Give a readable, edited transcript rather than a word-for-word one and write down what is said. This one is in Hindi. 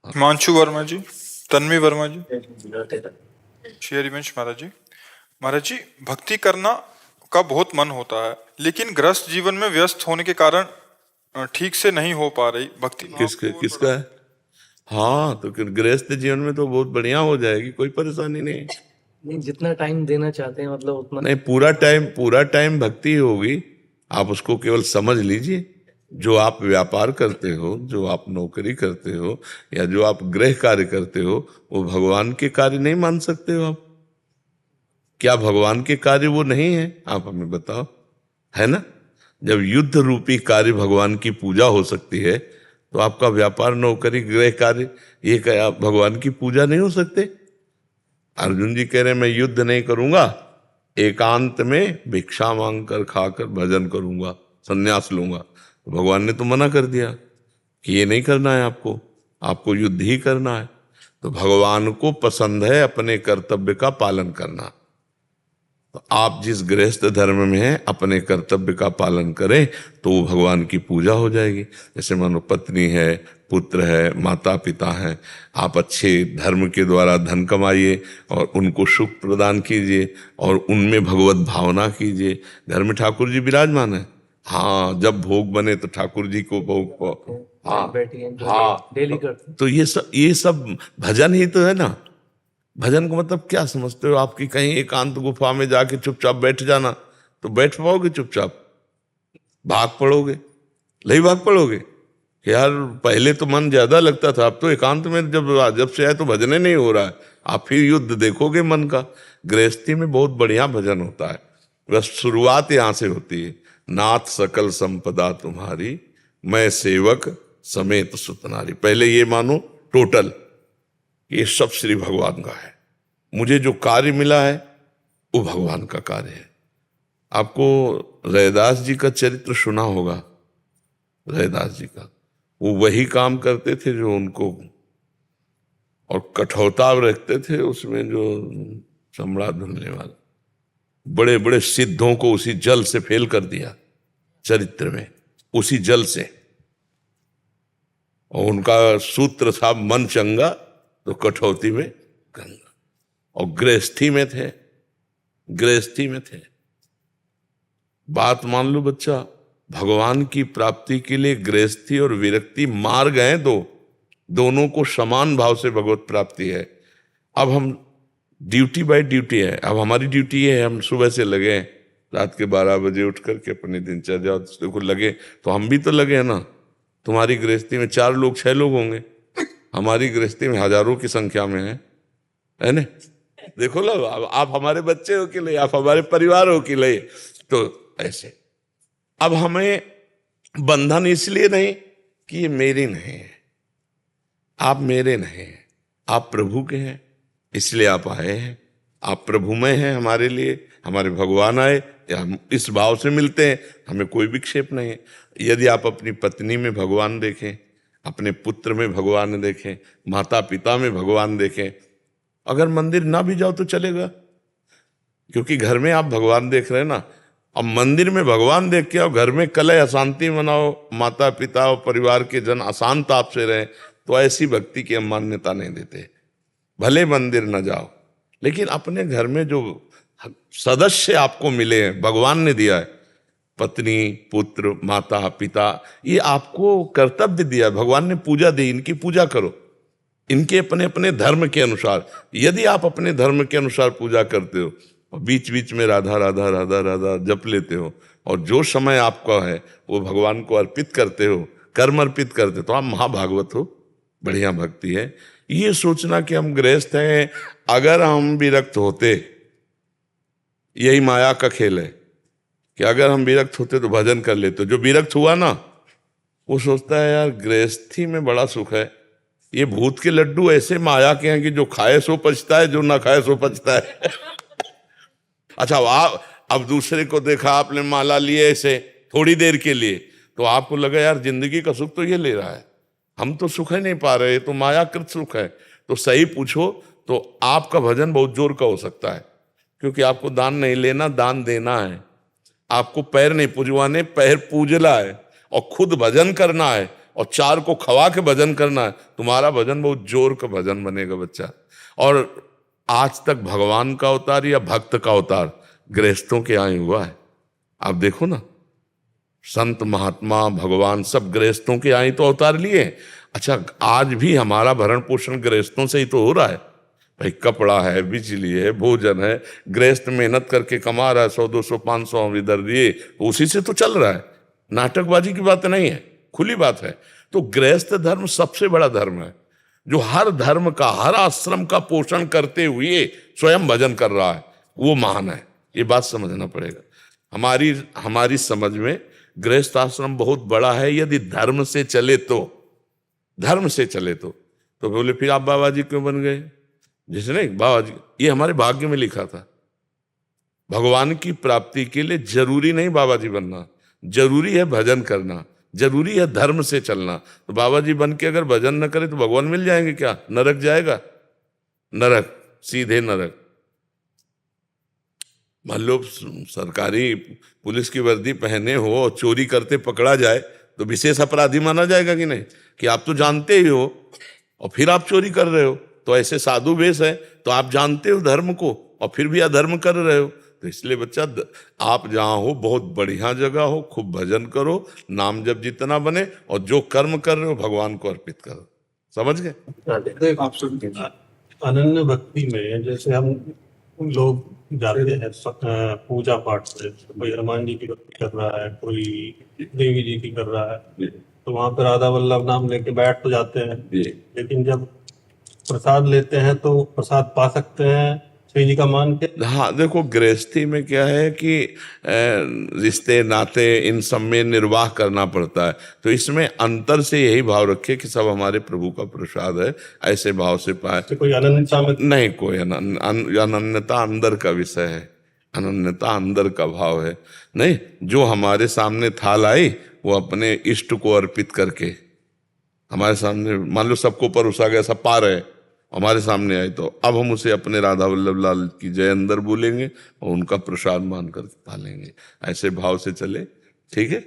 हिमांशु वर्मा जी, तन्वी वर्मा जी, श्री हरिवंश महाराज जी। महाराज जी, भक्ति करना का बहुत मन होता है, लेकिन गृहस्थ जीवन में व्यस्त होने के कारण ठीक से नहीं हो पा रही भक्ति। किसका है? हाँ, तो गृहस्थ जीवन में तो बहुत बढ़िया हो जाएगी, कोई परेशानी नहीं। नहीं, जितना टाइम देना चाहते हैं मतलब उतना नहीं, पूरा टाइम भक्ति होगी। आप उसको केवल समझ लीजिए। जो आप व्यापार करते हो, जो आप नौकरी करते हो, या जो आप गृह कार्य करते हो, वो भगवान के कार्य नहीं मान सकते हो आप? क्या भगवान के कार्य वो नहीं है? आप हमें बताओ, है ना? जब युद्ध रूपी कार्य भगवान की पूजा हो सकती है, तो आपका व्यापार, नौकरी, गृह कार्य, ये क्या भगवान की पूजा नहीं हो सकते? अर्जुन जी कह रहे हैं मैं युद्ध नहीं करूंगा, एकांत में भिक्षा मांग कर खाकर भजन करूंगा, संन्यास लूंगा। तो भगवान ने तो मना कर दिया कि ये नहीं करना है, आपको युद्ध ही करना है। तो भगवान को पसंद है अपने कर्तव्य का पालन करना। तो आप जिस गृहस्थ धर्म में हैं, अपने कर्तव्य का पालन करें तो वो भगवान की पूजा हो जाएगी। जैसे मानो पत्नी है, पुत्र है, माता पिता है, आप अच्छे धर्म के द्वारा धन कमाइए और उनको सुख प्रदान कीजिए और उनमें भगवत भावना कीजिए। घर में ठाकुर जी विराजमान है, हाँ, जब भोग बने तो ठाकुर जी को भोग को, हाँ हाँ, डेली करते हैं। तो ये सब भजन ही तो है ना। भजन को मतलब क्या समझते हो? आपकी कहीं एकांत गुफा में जाके चुपचाप बैठ जाना, तो बैठ पाओगे चुपचाप? भाग पड़ोगे, नहीं भाग पड़ोगे? यार पहले तो मन ज्यादा लगता था, अब तो एकांत में जब से आए तो भजन ही नहीं हो रहा है। आप फिर युद्ध देखोगे मन का। गृहस्थी में बहुत बढ़िया भजन होता है, बस शुरुआत यहाँ से होती है। नाथ सकल संपदा तुम्हारी, मैं सेवक समेत सुतनारी। पहले ये मानो टोटल, ये सब श्री भगवान का है। मुझे जो कार्य मिला है वो भगवान का कार्य है। आपको रैदास जी का चरित्र सुना होगा। रैदास जी का, वो वही काम करते थे जो उनको, और कठौता रखते थे उसमें, जो चमड़ा धुलने वाला, बड़े बड़े सिद्धों को उसी जल से फेल कर दिया चरित्र में, उसी जल से। और उनका सूत्र था मन चंगा तो कठौती में गंगा। और गृहस्थी में थे, गृहस्थी में थे। बात मान लो बच्चा, भगवान की प्राप्ति के लिए गृहस्थी और विरक्ति मार्ग हैं दो, दोनों को समान भाव से भगवत प्राप्ति है। अब हम ड्यूटी बाय ड्यूटी है। अब हमारी ड्यूटी है, हम सुबह से लगे हैं, रात के 12 बजे उठ करके अपनी दिनचर्या को लगे, तो हम भी तो लगे हैं ना। तुम्हारी गृहस्थी में 4 लोग 6 लोग होंगे, हमारी गृहस्थी में हजारों की संख्या में है ना। देखो लो, आप हमारे बच्चे हो कि नहीं, आप हमारे परिवार हो कि नहीं, तो ऐसे। अब हमें बंधन इसलिए नहीं कि ये मेरी नहीं है, आप मेरे नहीं हैं, आप प्रभु के हैं, इसलिए आप आए हैं। आप प्रभुमय हैं हमारे लिए, हमारे भगवान आए, हम इस भाव से मिलते हैं, हमें कोई विक्षेप नहीं है। यदि आप अपनी पत्नी में भगवान देखें, अपने पुत्र में भगवान देखें, माता पिता में भगवान देखें, अगर मंदिर ना भी जाओ तो चलेगा, क्योंकि घर में आप भगवान देख रहे हैं ना। अब मंदिर में भगवान देख के और घर में कलह अशांति मनाओ, माता पिता और परिवार के जन अशांत आपसे रहें, तो ऐसी भक्ति की हम मान्यता नहीं देते। भले मंदिर न जाओ, लेकिन अपने घर में जो सदस्य आपको मिले हैं, भगवान ने दिया है, पत्नी, पुत्र, माता पिता, ये आपको कर्तव्य दिया है, भगवान ने पूजा दी, इनकी पूजा करो, इनके अपने अपने धर्म के अनुसार। यदि आप अपने धर्म के अनुसार पूजा करते हो और बीच बीच में राधा राधा राधा राधा जप लेते हो, और जो समय आपका है वो भगवान को अर्पित करते हो, कर्म अर्पित करते हो, तो आप महाभागवत हो, बढ़िया भक्ति है। ये सोचना कि हम गृहस्थ हैं, अगर हम विरक्त होते, यही माया का खेल है कि अगर हम विरक्त होते तो भजन कर लेते। जो विरक्त हुआ ना, वो सोचता है यार गृहस्थी में बड़ा सुख है, ये भूत के लड्डू ऐसे माया के हैं कि जो खाए सो पचता है, जो ना खाए सो पचता है। अच्छा, आप अब दूसरे को देखा, आपने माला लिए ऐसे थोड़ी देर के लिए, तो आपको लगा यार जिंदगी का सुख तो ये ले रहा है, हम तो सुख ही नहीं पा रहे, तो मायाकृत सुख है। तो सही पूछो तो आपका भजन बहुत जोर का हो सकता है, क्योंकि आपको दान नहीं लेना, दान देना है। आपको पैर नहीं पूजवाने, पैर पूजला है, और खुद भजन करना है, और 4 को खवा के भजन करना है, तुम्हारा भजन बहुत जोर का भजन बनेगा बच्चा। और आज तक भगवान का अवतार या भक्त का अवतार गृहस्थों के यहाँ ही हुआ है। आप देखो ना, संत महात्मा भगवान सब गृहस्थों के यहाँ ही तो अवतार लिए। अच्छा, आज भी हमारा भरण पोषण गृहस्थों से ही तो हो रहा है भाई। कपड़ा है, बिजली है, भोजन है, गृहस्थ मेहनत करके कमा रहा है, 100 200 500 हम इधर दिए, उसी से तो चल रहा है। नाटकबाजी की बात नहीं है, खुली बात है। तो गृहस्थ धर्म सबसे बड़ा धर्म है, जो हर धर्म का, हर आश्रम का पोषण करते हुए स्वयं भजन कर रहा है, वो महान है। ये बात समझना पड़ेगा। हमारी समझ में गृहस्थ आश्रम बहुत बड़ा है, यदि धर्म से चले तो। धर्म से चले तो बोले फिर आप बाबा जी क्यों बन गए? जैसे नहीं, बाबा जी ये हमारे भाग्य में लिखा था। भगवान की प्राप्ति के लिए जरूरी नहीं बाबा जी बनना, जरूरी है भजन करना, जरूरी है धर्म से चलना। तो बाबा जी बन के अगर भजन न करे तो भगवान मिल जाएंगे क्या? नरक जाएगा, नरक, सीधे नरक। मान लो सरकारी पुलिस की वर्दी पहने हो और चोरी करते पकड़ा जाए तो विशेष अपराधी माना जाएगा कि नहीं? कि आप तो जानते ही हो और फिर आप चोरी कर रहे हो, तो ऐसे साधु वेश है तो आप जानते हो धर्म को और फिर भी अधर्म कर रहे हो। तो इसलिए बच्चा, आप जहाँ हो बहुत बढ़िया जगह हो, खूब भजन करो, नाम जब जितना बने, और जो कर्म कर रहे हो भगवान को अर्पित करो। समझ गए? अनन्य भक्ति में जैसे हम लोग जाते हैं पूजा पाठ से, कोई हनुमान जी की भक्ति कर रहा है, कोई देवी जी की कर रहा है, तो वहां पर राधा वल्लभ नाम लेके बैठ तो जाते हैं, लेकिन जब प्रसाद लेते हैं तो प्रसाद पा सकते हैं श्री जी का मान के? हाँ, देखो गृहस्थी में क्या है कि रिश्ते नाते इन सब में निर्वाह करना पड़ता है। तो इसमें अंतर से यही भाव रखे कि सब हमारे प्रभु का प्रसाद है, ऐसे भाव से पाए। तो कोई अनन्यता में नहीं, कोई अनन्यता अंदर का विषय है, अनन्यता अंदर का भाव है। नहीं, जो हमारे सामने थाल आई वो अपने इष्ट को अर्पित करके हमारे सामने, मान लो सबको परोसा गया, सब पा रहे, हमारे सामने आए, तो अब हम उसे अपने राधा वल्लभ लाल की जय अंदर बोलेंगे और उनका प्रसाद मान कर खा लेंगे। ऐसे भाव से चले, ठीक है।